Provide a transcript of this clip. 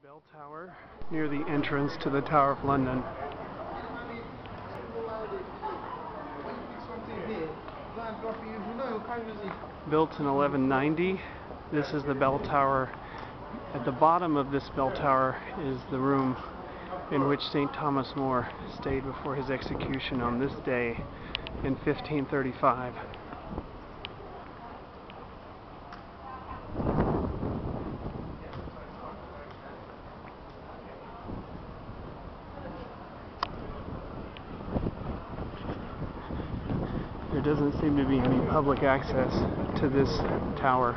Bell Tower near the entrance to the Tower of London. Built in 1190, this is the bell tower. At the bottom of this bell tower is the room in which St. Thomas More stayed before his execution on this day in 1535. There doesn't seem to be any public access to this tower.